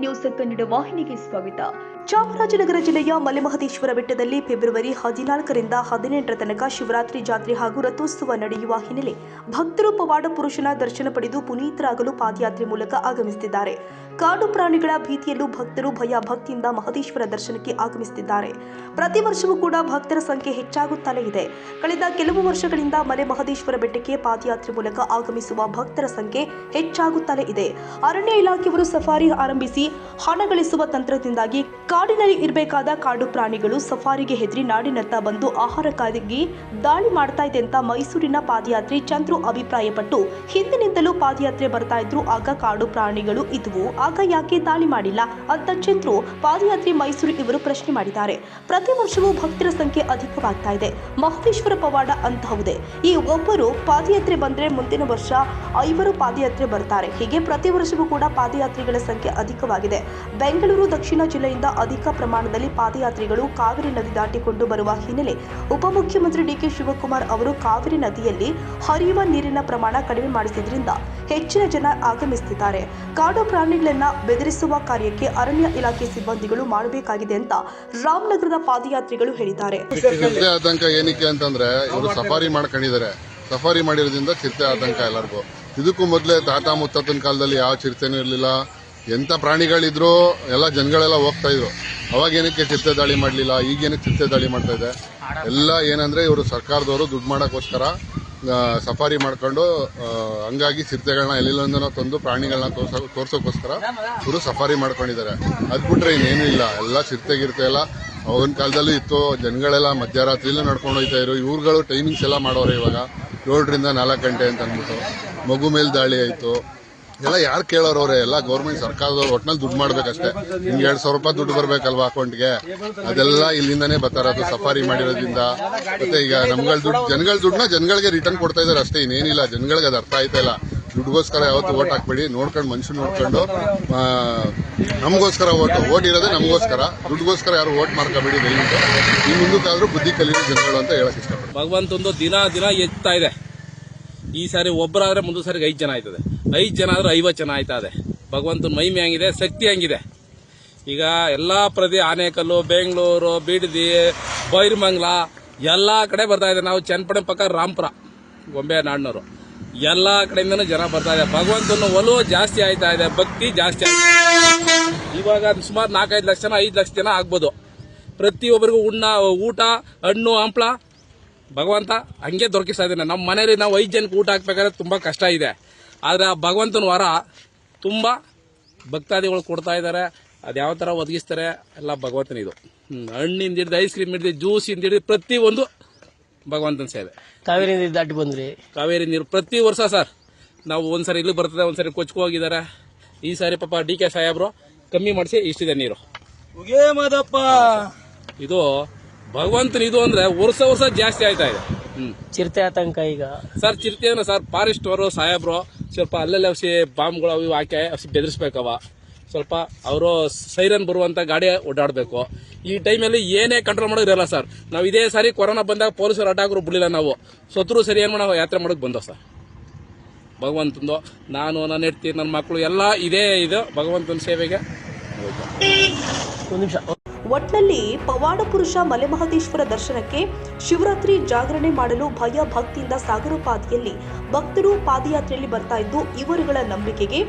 News Kannada ವಾಹಿನಿಗೆ ಸ್ವಾಗತ. ಚಾಮರಾಜನಗರ ಜಿಲ್ಲೆಯ ಮಲೆಮಹದೇಶ್ವರ ಬೆಟ್ಟದಲ್ಲಿ ಫೆಬ್ರವರಿ 14ರಿಂದ 18ರ ತನಕ ಶಿವರಾತ್ರಿ ಜಾತ್ರೆ ಹಾಗೂ ರಥೋತ್ಸವ ನಡೆಯುವ ಹಿನ್ನೆಲೆ ಭಕ್ತರು ಪವಾಡ ಪುರುಷನ ದರ್ಶನ ಪಡೆದು ಪುನೀತರಾಗಲು ಪಾದಯಾತ್ರೆ ಮೂಲಕ ಆಗಮಿಸುತ್ತಿದ್ದಾರೆ. ಕಾಡು ಪ್ರಾಣಿಗಳ ಭೀತಿಯಲ್ಲೂ ಭಕ್ತರು ಭಯ ಭಕ್ತಿಯಿಂದ ಮಹದೇಶ್ವರ ದರ್ಶನಕ್ಕೆ ಆಗಮಿಸುತ್ತಿದ್ದಾರೆ. ಪ್ರತಿ ವರ್ಷವೂ ಕೂಡ ಭಕ್ತರ ಸಂಖ್ಯೆ ಹೆಚ್ಚಾಗುತ್ತಲೇ ಇದೆ. ಕಳೆದ ಕೆಲವು ವರ್ಷಗಳಿಂದ ಮಲೆಮಹದೇಶ್ವರ ಬೆಟ್ಟಕ್ಕೆ ಪಾದಯಾತ್ರೆ ಮೂಲಕ ಆಗಮಿಸುವ ಭಕ್ತರ ಸಂಖ್ಯೆ ಹೆಚ್ಚಾಗುತ್ತಲೇ ಇದೆ. ಅರಣ್ಯ ಇಲಾಖೆಯವರು ಸಫಾರಿ ಆರಂಭಿಸಿ ಹಣ ಗಳಿಸುವ ತಂತ್ರದಿಂದಾಗಿ ಕಾಡಿನಲ್ಲಿ ಇರಬೇಕಾದ ಕಾಡು ಪ್ರಾಣಿಗಳು ಸಫಾರಿಗೆ ಹೆದರಿ ನಾಡಿನತ್ತ ಬಂದು ಆಹಾರಕ್ಕಾಗಿ ದಾಳಿ ಮಾಡ್ತಾ ಇದೆ ಅಂತ ಮೈಸೂರಿನ ಪಾದಯಾತ್ರಿ ಚಂದ್ರು ಅಭಿಪ್ರಾಯಪಟ್ಟು, ಹಿಂದಿನಿಂದಲೂ ಪಾದಯಾತ್ರೆ ಬರ್ತಾ ಇದ್ರು, ಆಗ ಕಾಡು ಪ್ರಾಣಿಗಳು ಇದ್ವು, ಆಗ ಯಾಕೆ ದಾಳಿ ಮಾಡಿಲ್ಲ ಅಂತ ಚಂದ್ರು ಪಾದಯಾತ್ರಿ ಮೈಸೂರು ಇವರು ಪ್ರಶ್ನೆ ಮಾಡಿದ್ದಾರೆ. ಪ್ರತಿ ವರ್ಷವೂ ಭಕ್ತರ ಸಂಖ್ಯೆ ಅಧಿಕವಾಗ್ತಾ ಇದೆ. ಮಹದೇಶ್ವರ ಪವಾಡ ಅಂತಹುದೇ. ಈ ಒಬ್ಬರು ಪಾದಯಾತ್ರೆ ಬಂದ್ರೆ ಮುಂದಿನ ವರ್ಷ 5 ಪಾದಯಾತ್ರೆ ಬರ್ತಾರೆ. ಹೀಗೆ ಪ್ರತಿ ವರ್ಷವೂ ಕೂಡ ಪಾದಯಾತ್ರಿಗಳ ಸಂಖ್ಯೆ ಅಧಿಕವಾಗಿದೆ. ಬೆಂಗಳೂರು ದಕ್ಷಿಣ ಜಿಲ್ಲೆಯಿಂದ ಅಧಿಕ ಪ್ರಮಾಣದಲ್ಲಿ ಪಾದಯಾತ್ರಿಗಳು ಕಾವೇರಿ ನದಿ ದಾಟಿಕೊಂಡು ಬರುವ ಹಿನ್ನೆಲೆ ಉಪಮುಖ್ಯಮಂತ್ರಿ ಡಿಕೆ ಶಿವಕುಮಾರ್ ಅವರು ಕಾವೇರಿ ನದಿಯಲ್ಲಿ ಹರಿಯುವ ನೀರಿನ ಪ್ರಮಾಣ ಕಡಿಮೆ ಮಾಡಿಸಿದ್ರಿಂದ ಹೆಚ್ಚಿನ ಜನ ಆಗಮಿಸುತ್ತಿದ್ದಾರೆ. ಕಾಡು ಪ್ರಾಣಿಗಳನ್ನ ಬೆದರಿಸುವ ಕಾರ್ಯಕ್ಕೆ ಅರಣ್ಯ ಇಲಾಖೆ ಸಿಬ್ಬಂದಿಗಳು ಮಾಡಬೇಕಾಗಿದೆ ಅಂತ ರಾಮನಗರದ ಪಾದಯಾತ್ರಿಗಳು ಹೇಳಿದ್ದಾರೆ. ಆತಂಕ ಏನಕ್ಕೆ ಅಂತಂದ್ರೆ ಇವರು ಸಫಾರಿ ಮಾಡ್ಕೊಂಡಿದ್ದಾರೆ. ಸಫಾರಿ ಮಾಡಿರೋದ್ರಿಂದ ಚಿರತೆ ಆತಂಕ ಎಲ್ಲರಿಗೂ. ಇದಕ್ಕೂ ಮೊದಲೇ ತಾತ ಮುತ್ತನ ಕಾಲದಲ್ಲಿ ಯಾವ ಚಿರತೆನೂ ಇರಲಿಲ್ಲ. ಎಂಥ ಪ್ರಾಣಿಗಳಿದ್ರು ಎಲ್ಲ ಜನಗಳೆಲ್ಲ ಹೋಗ್ತಾ ಇದ್ರು. ಅವಾಗ ಏನಕ್ಕೆ ಚಿರತೆ ದಾಳಿ ಮಾಡಲಿಲ್ಲ, ಈಗೇನಕ್ಕೆ ಚಿರತೆ ದಾಳಿ ಮಾಡ್ತಾ ಇದೆ? ಎಲ್ಲ ಏನಂದ್ರೆ ಇವರು ಸರ್ಕಾರದವರು ದುಡ್ಡು ಮಾಡೋಕ್ಕೋಸ್ಕರ ಸಫಾರಿ ಮಾಡ್ಕೊಂಡು ಹಂಗಾಗಿ ಚಿರತೆಗಳನ್ನ ಎಲ್ಲಿಂದನೋ ತಂದು ಪ್ರಾಣಿಗಳನ್ನ ತೋರ್ಸೋಕ್ಕೋಸ್ಕರ ಇವರು ಸಫಾರಿ ಮಾಡ್ಕೊಂಡಿದ್ದಾರೆ. ಅದ್ ಬಿಟ್ರೆ ಇನ್ನೇನು ಇಲ್ಲ. ಎಲ್ಲ ಚಿರತೆಗಿರ್ತೆ ಎಲ್ಲ ಅವಾಗಿನ ಕಾಲದಲ್ಲೂ ಇತ್ತು. ಜನಗಳೆಲ್ಲ ಮಧ್ಯರಾತ್ರಿಲೂ ನಡ್ಕೊಂಡು ಹೋಗ್ತಾ ಇದ್ರು. ಇವ್ರುಗಳು ಟೈಮಿಂಗ್ಸ್ ಎಲ್ಲ ಮಾಡೋರೆ. ಇವಾಗ 7ರಿಂದ 4 ಗಂಟೆ ಅಂತ ಅಂದ್ಬಿಟ್ಟು ಮಗು ಮೇಲೆ ದಾಳಿ ಆಯ್ತು. ಎಲ್ಲ ಯಾರು ಕೇಳೋರವ್ರೆ? ಎಲ್ಲ ಗೌರ್ಮೆಂಟ್ ಸರ್ಕಾರದವ್ರು ಒಟ್ನಲ್ಲಿ ದುಡ್ಡು ಮಾಡ್ಬೇಕಷ್ಟೇ. ನಿಮ್ಗೆ 2,000 ರೂಪಾಯಿ ದುಡ್ಡು ಬರ್ಬೇಕಲ್ವಾ ಅಕೌಂಟ್ಗೆ? ಅದೆಲ್ಲ ಇಲ್ಲಿಂದಾನೇ ಬರ್ತಾರದು ಸಫಾರಿ ಮಾಡಿರೋದ್ರಿಂದ. ಮತ್ತೆ ಈಗ ನಮ್ಗಳ ದುಡ್ಡು ಜನಗಳ ದುಡ್ಡನ್ನ ಜನಗಳಿಗೆ ರಿಟರ್ನ್ ಕೊಡ್ತಾ ಇದಾರೆ ಅಷ್ಟೇ, ಇನ್ನೇನಿಲ್ಲ. ಜನಗಳಿಗೆ ಅದು ಅರ್ಥ ಆಯ್ತಾ ಇಲ್ಲ. ದುಡ್ಡುಗೋಸ್ಕರ ಯಾವತ್ತು ಓಟ್ ಹಾಕ್ಬೇಡಿ. ನೋಡ್ಕೊಂಡು ಮನುಷ್ಯ ನೋಡ್ಕೊಂಡು ನಮಗೋಸ್ಕರ ಓಟ್ ಇರೋದೇ ನಮಗೋಸ್ಕರ. ದುಡ್ಡುಗೋಸ್ಕರ ಯಾರು ಓಟ್ ಮಾಡ್ಕೋಬೇಡಿ. ದಯವಿಟ್ಟು ಈ ಮುಂದಕ್ಕಾದ್ರೂ ಬುದ್ಧಿ ಕಲೀರಿ ಜನಗಳು ಅಂತ ಹೇಳಕ್ ಇಷ್ಟಪಡ್ತೀನಿ. ಭಗವಂತಂದು ದಿನ ಹೆಚ್ಚುತ್ತಾ ಇದೆ. ಈ ಸಾರಿ ಒಬ್ಬರಾದ್ರೆ ಮುಂದೆ ಸಾರಿಗೆ 5 ಜನ ಆಯ್ತದೆ, 5 ಜನ ಆದ್ರೆ 50 ಜನ ಆಯ್ತಾ ಇದೆ. ಭಗವಂತನ ಮಹಿಮೆ ಹಂಗಿದೆ, ಶಕ್ತಿ ಹಂಗಿದೆ. ಈಗ ಎಲ್ಲಾ ಆನೇಕಲ್ಲು, ಬೆಂಗಳೂರು, ಬಿಡದಿ, ಬೈರಮಂಗ್ಲ ಎಲ್ಲಾ ಕಡೆ ಬರ್ತಾ ಇದೆ. ನಾವು ಚನ್ನಪಟ್ಟಣ ಪಕ್ಕ ರಾಂಪುರ, ಗೊಂಬೆ ನಾಡ್ನವರು, ಎಲ್ಲಾ ಕಡೆಯಿಂದನೂ ಜನ ಬರ್ತಾ ಇದೆ. ಭಗವಂತನ ಒಲವು ಜಾಸ್ತಿ ಆಯ್ತಾ ಇದೆ, ಭಕ್ತಿ ಜಾಸ್ತಿ ಆಯ್ತಾ ಇದೆ. ಇವಾಗ ಸುಮಾರು 4-5 ಲಕ್ಷ ಜನ, 5 ಲಕ್ಷ ಜನ ಆಗ್ಬೋದು. ಪ್ರತಿಯೊಬ್ಬರಿಗೂ ಊಟ, ಹಣ್ಣು, ಹಂಪ್ಲ ಭಗವಂತ ಹಂಗೆ ದೊರಕಿಸ್ತಾ ಇದ್ದಾನೆ. ನಮ್ಮ ಮನೇಲಿ ನಾವು 5 ಜನಕ್ಕೆ ಊಟ ಹಾಕ್ಬೇಕಾದ್ರೆ ತುಂಬಾ ಕಷ್ಟ ಇದೆ. ಆದ್ರೆ ಆ ಭಗವಂತನ ವರ ತುಂಬಾ ಭಕ್ತಾದಿಗಳು ಕೊಡ್ತಾ ಇದ್ದಾರೆ. ಅದ್ಯಾವ ತರ ಒದಗಿಸ್ತಾರೆ ಎಲ್ಲ ಭಗವಂತನ ಇದು. ಹಣ್ಣಿಂದ ಹಿಡಿದು ಐಸ್ ಕ್ರೀಮ್ ಹಿಡಿದು ಜ್ಯೂಸ್ ಇಂದ ಹಿಡಿದು ಪ್ರತಿಯೊಂದು ಭಗವಂತನ ಸೇವೆ. ಕಾವೇರಿ ನೀರು ದಾಟಿ ಬಂದ್ರಿ? ಕಾವೇರಿ ನೀರು ಪ್ರತಿ ವರ್ಷ ಸರ್. ನಾವು ಒಂದ್ಸರಿ ಇಲ್ಲಿ ಬರ್ತದೆ, ಒಂದ್ಸರಿ ಕೊಚ್ಕೊ ಹೋಗಿದ್ದಾರೆ. ಈ ಸಾರಿ ಪಾಪ ಡಿ ಕೆ ಸಾಹೇಬ್ರು ಕಮ್ಮಿ ಮಾಡಿಸಿ ಇಷ್ಟಿದೆ ನೀರು. ಇದು ಭಗವಂತನ ಇದು ಅಂದ್ರೆ ವರ್ಷ ಜಾಸ್ತಿ ಆಯ್ತಾ ಇದೆ. ಚಿರತೆ ಆತಂಕ ಈಗ ಸರ್. ಚಿರತೆ ಅಂದ್ರೆ ಸರ್ ಫಾರೆಸ್ಟ್ ಅವರು ಸಾಹೇಬ್ರು ಸ್ವಲ್ಪ ಅಲ್ಲಲ್ಲಿ ಔಷಧಿ ಬಾಂಬ್ಗಳು ಅವು ಹಾಕಿ ಔಷಧಿ ಬೆದರಿಸ್ಬೇಕವ. ಸ್ವಲ್ಪ ಅವರು ಸೈರನ್ ಬರುವಂತ ಗಾಡಿ ಓಡಾಡಬೇಕು. ಈ ಟೈಮಲ್ಲಿ ಏನೇ ಕಂಟ್ರೋಲ್ ಮಾಡೋದಿರಲ್ಲ ಸರ್. ನಾವು ಇದೇ ಸಾರಿ ಕೊರೋನಾ ಬಂದಾಗ ಪೊಲೀಸರು ಅಡ್ಡಾಕರು ಬಿಡಲಿಲ್ಲ. ನಾವು ಸತ್ರು ಸರಿ ಏನ್ ಮಾಡೋ ಯಾತ್ರೆ ಮಾಡೋಕೆ ಬಂದೋ ಸರ್. ಭಗವಂತಂದು ನಾನು, ನನ್ನ ಹೆಂಡತಿ, ನನ್ನ ಮಕ್ಕಳು ಎಲ್ಲ ಇದೇ ಇದು ಭಗವಂತನ ಸೇವೆಗೆ. ಒಂದು ನಿಮಿಷ. ಒಟ್ನಲ್ಲಿ ಪವಾಡ ಪುರುಷ ಮಲೆಮಹದೇಶ್ವರ ದರ್ಶನಕ್ಕೆ ಶಿವರಾತ್ರಿ ಜಾಗರಣೆ ಮಾಡಲು ಭಯ ಭಕ್ತಿಯಿಂದ ಸಾಗರೋಪಾದಿಯಲ್ಲಿ ಭಕ್ತರು ಪಾದಯಾತ್ರೆಯಲ್ಲಿ ಬರ್ತಾ ಇದ್ದು, ಇವರುಗಳ ನಂಬಿಕೆಗೆ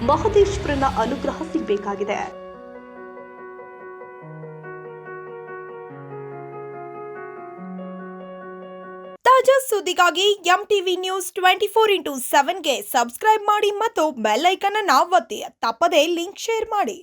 ಮಹದೇಶ್ವರನ ಅನುಗ್ರಹ ಸಿಗಬೇಕಾಗಿದೆ. ತಾಜಾ ಸುದ್ದಿಗಾಗಿ MTV ನ್ಯೂಸ್ 24x7ಗೆ ಸಬ್ಸ್ಕ್ರೈಬ್ ಮಾಡಿ ಮತ್ತು ಬೆಲ್ ಐಕಾನ್ ಅನ್ನು ಒತ್ತಿ. ತಪ್ಪದೇ ಲಿಂಕ್ ಶೇರ್ ಮಾಡಿ.